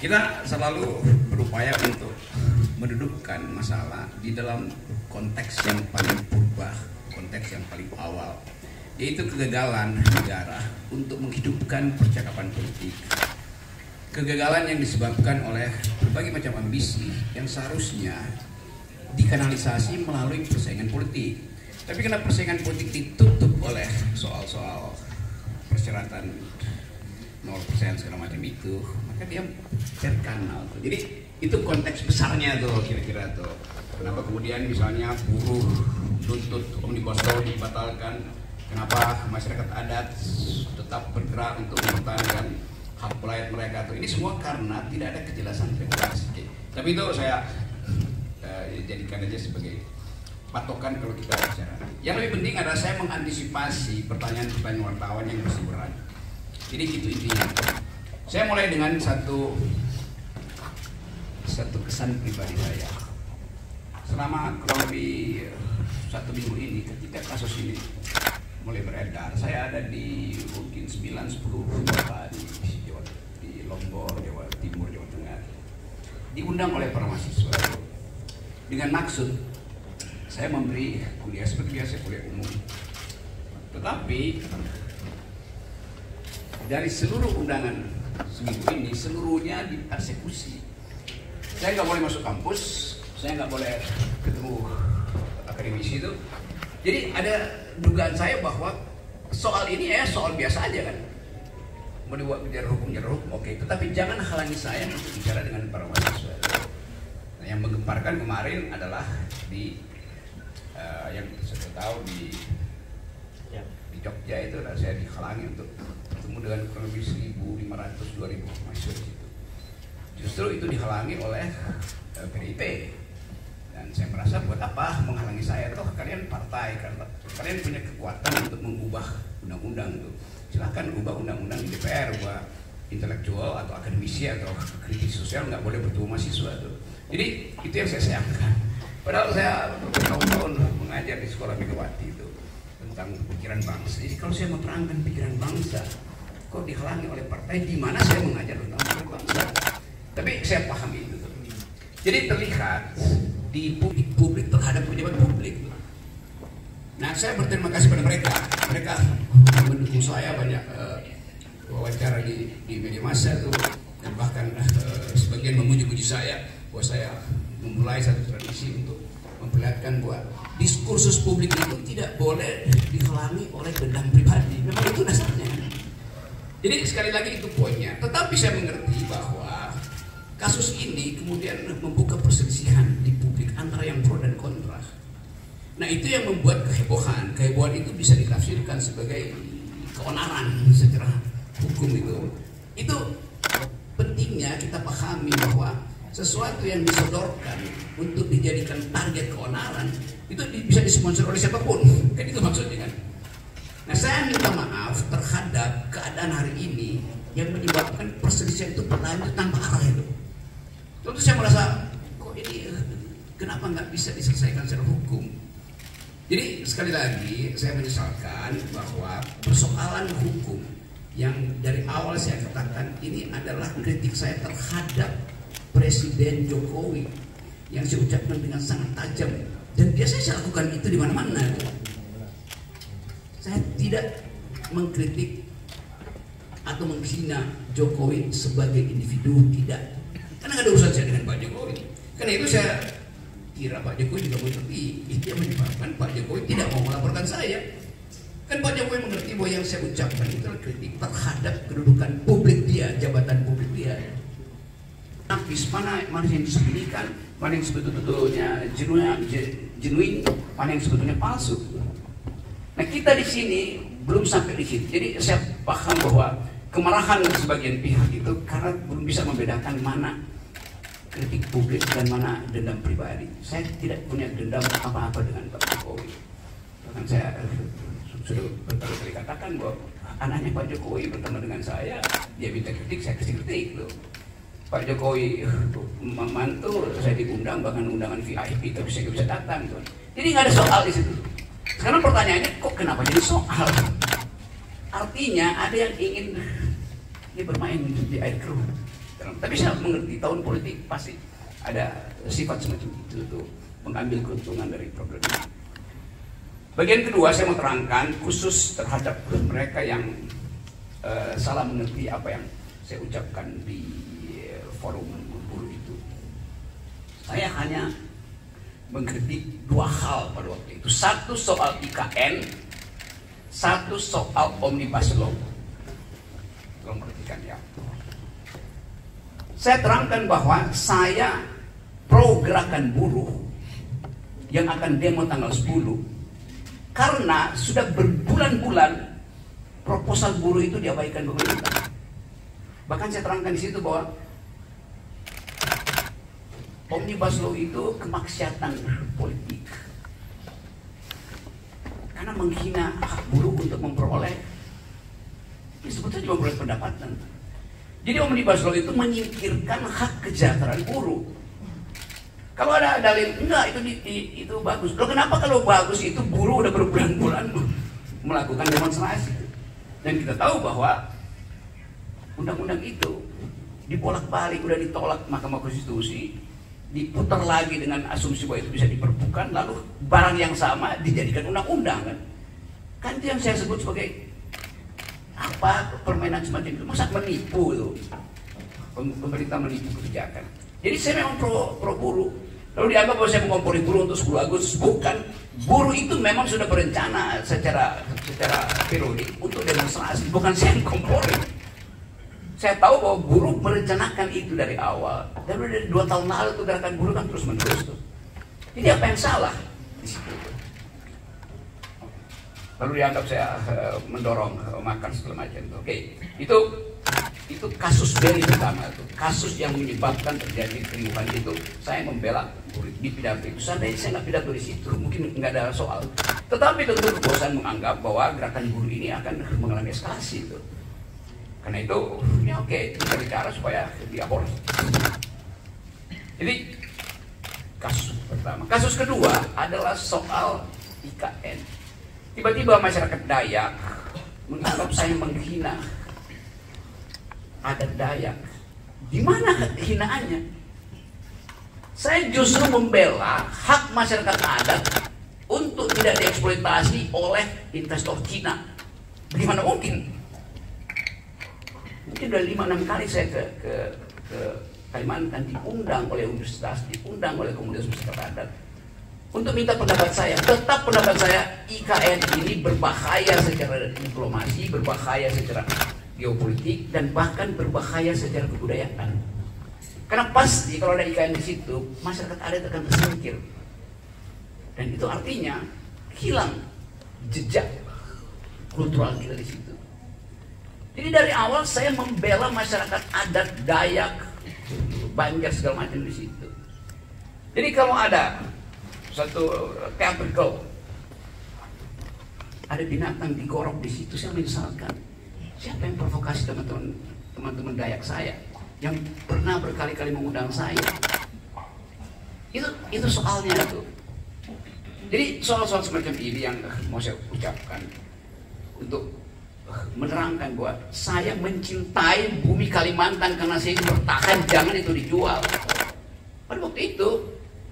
Kita selalu berupaya untuk mendudukkan masalah di dalam konteks yang paling purba, konteks yang paling awal, yaitu kegagalan negara untuk menghidupkan percakapan politik. Kegagalan yang disebabkan oleh berbagai macam ambisi yang seharusnya dikanalisasi melalui persaingan politik. Tapi karena persaingan politik ditutup oleh soal-soal persyaratan 0% segala macam itu, maka dia terkanal. Jadi itu konteks besarnya tuh kira-kira tuh. Kenapa kemudian misalnya buruh tuntut Omnibus Law dibatalkan? Kenapa masyarakat adat tetap bergerak untuk mempertahankan hak rakyat mereka tuh? Ini semua karena tidak ada kejelasan regulasi. Tapi itu saya jadikan aja sebagai patokan kalau kita bicara. Yang lebih penting adalah saya mengantisipasi pertanyaan-pertanyaan wartawan yang masih berat. Jadi gitu intinya. Saya mulai dengan satu kesan pribadi saya. Selama kurang lebih 1 minggu ini, ketika kasus ini mulai beredar, saya ada di mungkin 9-10 kota di Lombok, Jawa Timur, Jawa Tengah, diundang oleh para mahasiswa dengan maksud saya memberi kuliah seperti biasa, kuliah umum. Tetapi dari seluruh undangan seminggu ini, seluruhnya dieksekusi. Saya nggak boleh masuk kampus, saya nggak boleh ketemu akademisi itu. Jadi ada dugaan saya bahwa soal ini ya soal biasa aja kan. Mau dibuat bicara hukum, oke. Tetapi jangan halangi saya untuk bicara dengan para mahasiswa. Nah, yang menggemparkan kemarin adalah di yang saya tahu di Jogja itu saya dihalangi untuk bertemu dengan kurang lebih 1.500-2.000 mahasiswa di situ. Justru itu dihalangi oleh PDIP. Dan saya merasa buat apa menghalangi saya? Toh kalian partai, kalian punya kekuatan untuk mengubah undang-undang itu. Silahkan ubah undang-undang di DPR, ubah intelektual atau akademisi atau kritis sosial nggak boleh bertemu mahasiswa tuh. Jadi itu yang saya sayangkan. Padahal saya bertahun-tahun mengajar di sekolah Megawati itu tentang pikiran bangsa. Jadi kalau saya menerangkan pikiran bangsa, kok dihalangi oleh partai di mana saya mengajar tentang pikiran bangsa? Tapi saya pahami itu. Jadi terlihat di publik terhadap pejabat publik. Nah, saya berterima kasih pada mereka. Mereka mendukung saya banyak wawancara di media massa itu, dan bahkan sebagian memuji-muji saya bahwa saya memulai satu tradisi untuk memperlihatkan bahwa diskursus publik itu tidak boleh dihalangi oleh dendam pribadi. Memang itu dasarnya. Jadi sekali lagi itu poinnya. Tetapi saya mengerti bahwa kasus ini kemudian membuka perselisihan di publik antara yang pro dan kontra. Nah, itu yang membuat kehebohan. Kehebohan itu bisa ditafsirkan sebagai keonaran secara hukum itu. Itu pentingnya kita pahami bahwa sesuatu yang disodorkan untuk dijadikan target keonaran itu bisa disponsor oleh siapapun. Kan itu maksudnya kan. Nah, saya minta maaf terhadap keadaan hari ini yang menyebabkan perselisihan itu berlanjut tanpa arah itu. Tentu saya merasa kok ini kenapa nggak bisa diselesaikan secara hukum. Jadi sekali lagi saya menyesalkan bahwa persoalan hukum yang dari awal saya katakan ini adalah kritik saya terhadap Presiden Jokowi yang saya ucapkan dengan sangat tajam, dan biasanya saya lakukan itu di mana-mana. Saya tidak mengkritik atau menghina Jokowi sebagai individu, tidak, karena nggak ada urusan saya dengan Pak Jokowi. Karena itu saya kira Pak Jokowi juga mengerti itu yang menyebabkan Pak Jokowi tidak mau melaporkan saya. Kan Pak Jokowi mengerti bahwa yang saya ucapkan itu adalah kritik terhadap kedudukan publik dia, jabatan publik dia. Napis mana yang disembunyikan, mana yang sebetulnya genuine, mana yang sebetulnya palsu. Nah, kita di sini belum sampai di situ. Jadi saya paham bahwa kemarahan sebagian pihak itu karena belum bisa membedakan mana kritik publik dan mana dendam pribadi. Saya tidak punya dendam apa-apa dengan Pak Jokowi. Bahkan saya sudah berkali-kali katakan bahwa anaknya Pak Jokowi bertemu dengan saya, dia minta kritik, saya kasih kritik loh. Pak Jokowi membantu, saya diundang bahkan undangan VIP, tapi saya nggak bisa datang. Tuh. Jadi nggak ada soal di situ. Sekarang pertanyaannya, kok kenapa jadi soal? Artinya ada yang ingin dia bermain di air keruh. Tapi saya mengerti tahun politik pasti ada sifat semacam itu tuh, mengambil keuntungan dari program ini. Bagian kedua saya mau terangkan khusus terhadap mereka yang salah mengerti apa yang saya ucapkan di forum buruh itu. Saya hanya mengkritik dua hal pada waktu itu. Satu soal IKN, satu soal Omnibus Law. Tolong perhatikan ya. Saya terangkan bahwa saya pro gerakan buruh yang akan demo tanggal 10 karena sudah berbulan-bulan proposal buruh itu diabaikan pemerintah. Bahkan saya terangkan di situ bahwa Omnibus Law itu kemaksiatan politik karena menghina hak buruh untuk memperoleh, ya sebetulnya cuma memperoleh pendapatan. Jadi Omnibus Law itu menyingkirkan hak kesejahteraan buruh. Kalau ada dalil enggak itu bagus. Loh, kenapa kalau bagus itu buruh udah berbulan-bulan melakukan demonstrasi? Dan kita tahu bahwa undang-undang itu dibolak-balik, udah ditolak Mahkamah Konstitusi, diputar lagi dengan asumsi bahwa itu bisa diperbukan, lalu barang yang sama dijadikan undang-undang kan? Kan itu yang saya sebut sebagai apa, permainan semacam itu. Masa menipu itu, pemerintah menipu kebijakan. Jadi saya memang pro buruh. Lalu dianggap bahwa saya mengompori buruh untuk 10 Agustus. Bukan, buruh itu memang sudah berencana secara periodik untuk demonstrasi. Bukan saya yang kompori. Saya tahu bahwa buruh merencanakan itu dari awal. Dan udah dari 2 tahun lalu tuh gerakan buruh kan terus menerus tuh. Jadi apa yang salah di situ? Lalu dianggap saya mendorong makan segala macam. Oke, itu kasus dari pertama itu, kasus yang menyebabkan terjadi keriuhan itu. Saya membela buruh di pidato itu. Seandainya saya nggak pidato di situ, mungkin nggak ada soal. Tetapi tentu kebosan menganggap bahwa gerakan buruh ini akan mengalami eskalasi itu. Karena itu, ya oke, kita bicara supaya diaborsi. Jadi kasus pertama. Kasus kedua adalah soal IKN. Tiba-tiba masyarakat Dayak menganggap saya menghina adat Dayak. Di mana hinaannya? Saya justru membela hak masyarakat adat untuk tidak dieksploitasi oleh investor Cina. Bagaimana mungkin? Mungkin udah 5-6 kali saya ke Kalimantan, diundang oleh universitas, diundang oleh komunitas masyarakat adat untuk minta pendapat saya. Tetap pendapat saya, IKN ini berbahaya secara diplomasi, berbahaya secara geopolitik, dan bahkan berbahaya secara kebudayaan. Karena pasti kalau ada IKN di situ, masyarakat adat akan tersingkir. Dan itu artinya hilang jejak kultural kita di situ. Jadi dari awal saya membela masyarakat adat Dayak, Banjar segala macam di situ. Jadi kalau ada satu capital, ada binatang digorok di situ, saya menyesalkan. Siapa yang provokasi teman-teman Dayak saya yang pernah berkali-kali mengundang saya? Itu soalnya tuh. Jadi soal-soal semacam ini yang mau saya ucapkan untuk menerangkan bahwa saya mencintai bumi Kalimantan karena saya ingin bertahan, jangan itu dijual. Pada waktu itu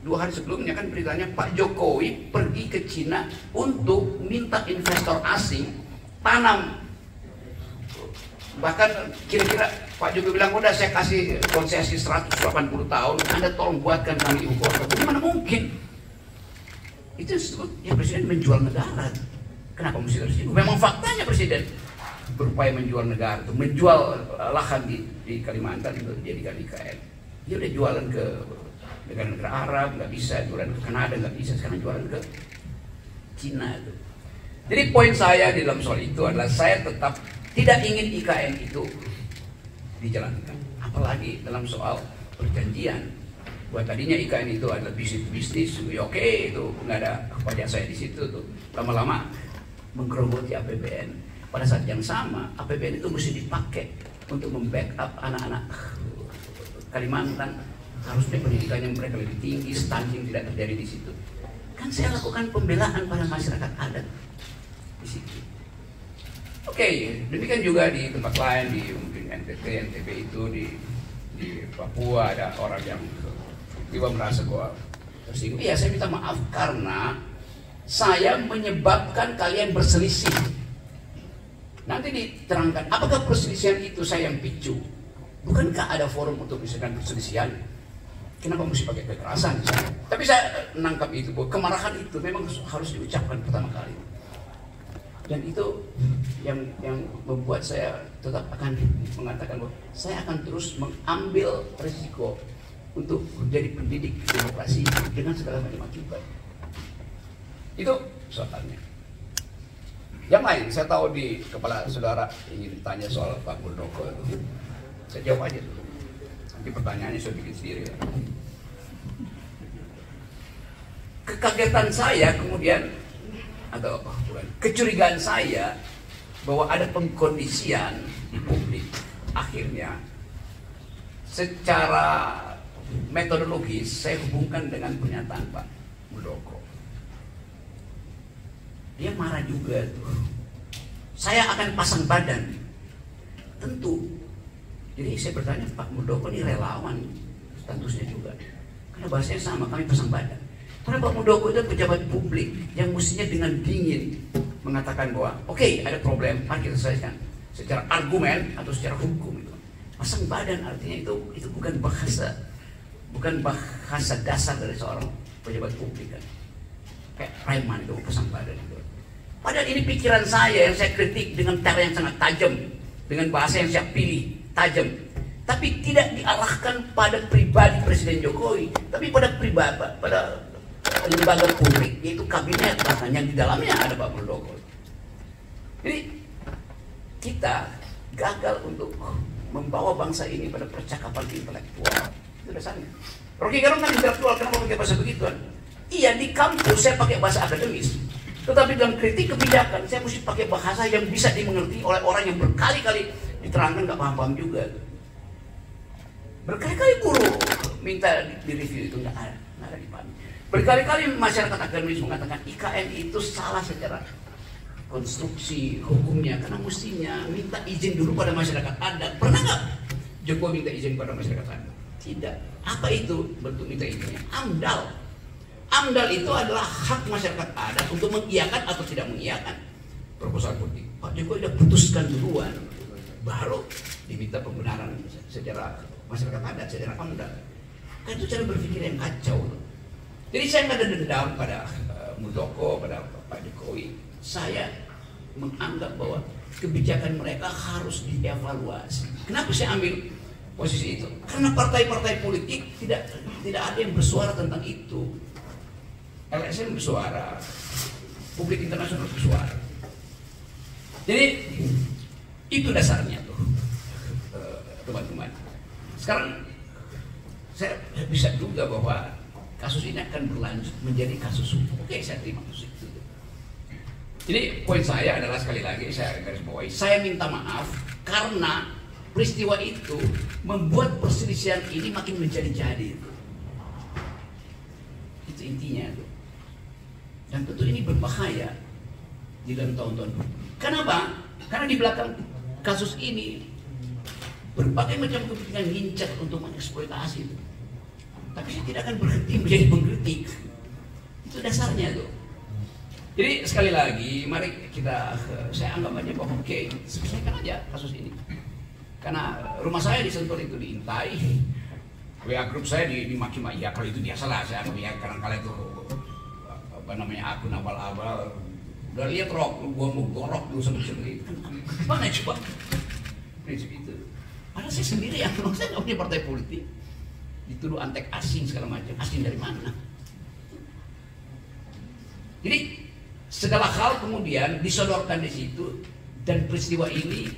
2 hari sebelumnya kan beritanya Pak Jokowi pergi ke Cina untuk minta investor asing tanam. Bahkan kira-kira Pak Jokowi bilang, udah saya kasih konsesi 180 tahun, Anda tolong buatkan kami ibu kota. Bagaimana mungkin? Itu ya presiden menjual negara. Kenapa mesti tersinggung? Memang faktanya presiden berupaya menjual negara, itu menjual lahan di Kalimantan itu dijadikan IKN. Dia udah jualan ke negara-negara Arab, nggak bisa, jualan ke Kanada nggak bisa, sekarang jualan ke Cina itu. Jadi poin saya di dalam soal itu adalah saya tetap tidak ingin IKN itu dijalankan, apalagi dalam soal perjanjian. Buat tadinya IKN itu adalah bisnis, ya oke, itu nggak ada pajak saya di situ tuh. Lama-lama menggerogoti APBN. Pada saat yang sama, APBN itu mesti dipakai untuk membackup anak-anak Kalimantan. Harusnya pendidikannya mereka lebih tinggi, stunting tidak terjadi di situ. Kan saya lakukan pembelaan pada masyarakat adat di situ. Oke, demikian juga di tempat lain, di mungkin NTT, NTB itu, di di Papua ada orang yang tiba merasa bahwa tersinggung. Iya, saya minta maaf karena saya menyebabkan kalian berselisih. Nanti diterangkan apakah perselisihan itu saya yang picu. Bukankah ada forum untuk misalkan perselisihan? Kenapa mesti pakai kekerasan? Tapi saya menangkap itu bahwa kemarahan itu memang harus diucapkan pertama kali. Dan itu yang membuat saya tetap akan mengatakan bahwa saya akan terus mengambil risiko untuk menjadi pendidik demokrasi dengan segala macam akibat. Itu soalnya. Yang lain, saya tahu di kepala saudara ingin tanya soal Pak Muldoko itu. Saya jawab aja dulu. Nanti pertanyaannya saya bikin sendiri. Kekagetan saya kemudian, atau bukan, kecurigaan saya bahwa ada pengkondisian di publik, akhirnya secara metodologis saya hubungkan dengan pernyataan Pak Muldoko. Dia marah juga tuh. Saya akan pasang badan. Tentu. Jadi saya bertanya, Pak Muldoko ini relawan statusnya juga. Karena bahasanya sama, kami pasang badan. Karena Pak Muldoko itu pejabat publik yang mestinya dengan dingin mengatakan bahwa oke, ada problem, mari kita selesaikan secara argumen atau secara hukum itu. Pasang badan artinya itu bukan bahasa dasar dari seorang pejabat publik kan. Kayak preman itu pasang badan itu. Padahal ini pikiran saya yang saya kritik dengan cara yang sangat tajam, dengan bahasa yang saya pilih tajam. Tapi tidak diarahkan pada pribadi Presiden Jokowi, tapi pada lembaga publik, yaitu kabinet bahkan yang di dalamnya ada Pak Muldoko. Jadi kita gagal untuk membawa bangsa ini pada percakapan intelektual. Itu dasarnya. Rocky Gerung kan intelektual, kenapa pakai bahasa begituan? Iya, di kampus saya pakai bahasa akademis, tetapi dalam kritik kebijakan saya mesti pakai bahasa yang bisa dimengerti oleh orang yang berkali-kali diterangkan nggak paham-paham juga. Berkali-kali guru minta di-review itu nggak ada dipahami. Berkali-kali masyarakat akademis mengatakan IKN itu salah secara konstruksi hukumnya karena mestinya minta izin dulu pada masyarakat adat. Pernah nggak Jokowi minta izin pada masyarakat adat? Tidak. Apa itu bentuk minta izinnya? AMDAL. AMDAL itu adalah hak masyarakat adat untuk mengiyakan atau tidak mengiyakan proposal politik. Pak Jokowi sudah putuskan duluan, baru diminta pembenaran secara masyarakat adat, secara AMDAL. Kan itu cara berpikir yang kacau. Jadi saya nggak ada dendam pada Muldoko, pada Pak Jokowi. Saya menganggap bahwa kebijakan mereka harus dievaluasi. Kenapa saya ambil posisi itu? Karena partai-partai politik tidak ada yang bersuara tentang itu. LSM bersuara, publik internasional bersuara. Jadi itu dasarnya tuh, teman-teman. Sekarang saya bisa duga bahwa kasus ini akan berlanjut menjadi kasus hukum. Oke, saya terima kasus itu. Jadi poin saya adalah sekali lagi saya garis bawahi, saya minta maaf karena peristiwa itu membuat perselisihan ini makin menjadi-jadi. Itu intinya tuh. Dan tentu ini berbahaya di dalam tahun-tahun. Kenapa? Karena di belakang kasus ini berbagai macam kepentingan ngincar untuk mengeksploitasi itu. Tapi saya tidak akan berhenti menjadi pengkritik. Itu dasarnya tuh. Jadi sekali lagi, mari saya anggap aja bahwa oke, selesaikan aja kasus ini. Karena rumah saya di Sentul itu diintai, WA grup saya dimaki-maki. Ya kalau itu biasalah, saya ya kadang-kala itu apa namanya akun abal-abal. Udah lihat gua mau gorok dulu seperti itu. Mana coba prinsip itu? Padahal saya sendiri yang saya nggak punya partai politik. Dituduh antek asing segala macam. Asing dari mana? Jadi segala hal kemudian disodorkan di situ, dan peristiwa ini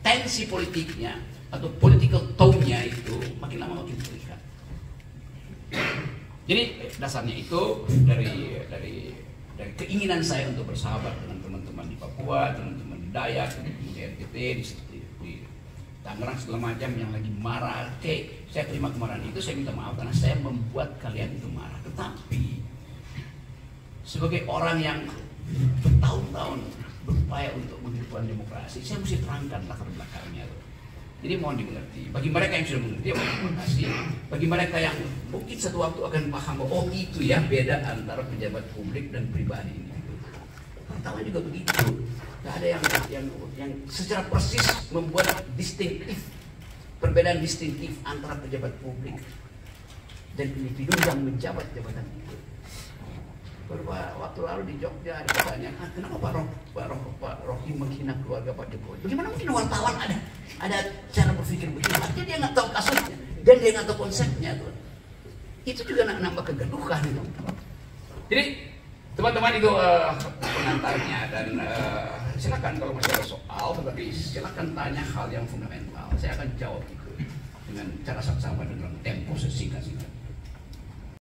tensi politiknya atau political tone-nya itu makin lama makin terlihat. Jadi dasarnya itu dari keinginan saya untuk bersahabat dengan teman-teman di Papua, teman-teman di Dayak, di NTT, di Tangerang segala macam yang lagi marah. Oke, saya terima kemarahan itu, saya minta maaf karena saya membuat kalian itu marah. Tetapi sebagai orang yang bertahun-tahun berupaya untuk menghidupkan demokrasi, saya mesti terangkan latar belakangnya. Jadi mohon dimengerti. Bagi mereka yang sudah mengerti, terima kasih. Bagi mereka yang mungkin satu waktu akan paham, oh itu ya beda antara pejabat publik dan pribadi ini. Pertama juga begitu. Gak ada yang secara persis membuat distinktif, perbedaan distinktif antara pejabat publik dan individu yang menjabat jabatan itu. Beberapa waktu lalu di Jogja ada pertanyaan, kenapa Pak Rocky menghina keluarga Pak Jokowi? Bagaimana mungkin wartawan ada cara berpikir begitu? Artinya dia nggak tahu kasusnya dan dia nggak tahu konsepnya tuh. Itu juga nambah kegaduhan itu. Jadi teman-teman itu pengantarnya dan silakan kalau masih ada soal, tetapi silakan tanya hal yang fundamental. Saya akan jawab itu dengan cara saksama dalam tempo sesingkat-singkat.